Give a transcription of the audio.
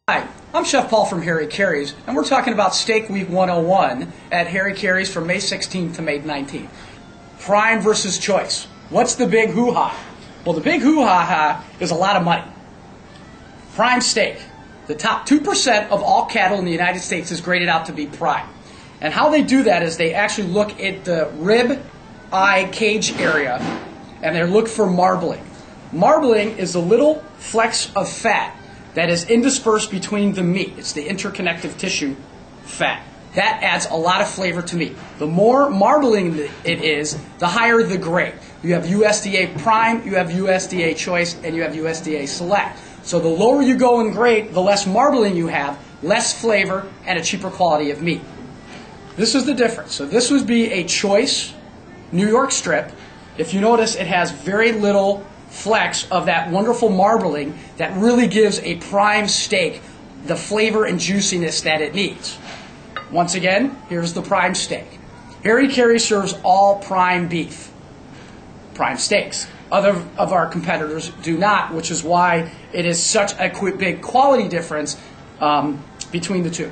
Hi, I'm Chef Paul from Harry Caray's, and we're talking about Steak Week 101 at Harry Caray's from May 16th to May 19th. Prime versus choice. What's the big hoo-ha? Well, the big hoo-ha is a lot of money. Prime steak. The top 2% of all cattle in the United States is graded out to be prime. And how they do that is they actually look at the rib eye cage area, and they look for marbling. Marbling is the little flecks of fat that is interspersed between the meat. It's the interconnective tissue fat. That adds a lot of flavor to meat. The more marbling it is, the higher the grade. You have USDA Prime, you have USDA Choice, and you have USDA Select. So the lower you go in grade, the less marbling you have, less flavor, and a cheaper quality of meat. This is the difference. So this would be a Choice New York strip. If you notice, it has very little flecks of that wonderful marbling that really gives a prime steak the flavor and juiciness that it needs. Once again, here's the prime steak. Harry Caray serves all prime beef, prime steaks. Other of our competitors do not, which is why it is such a big quality difference between the two.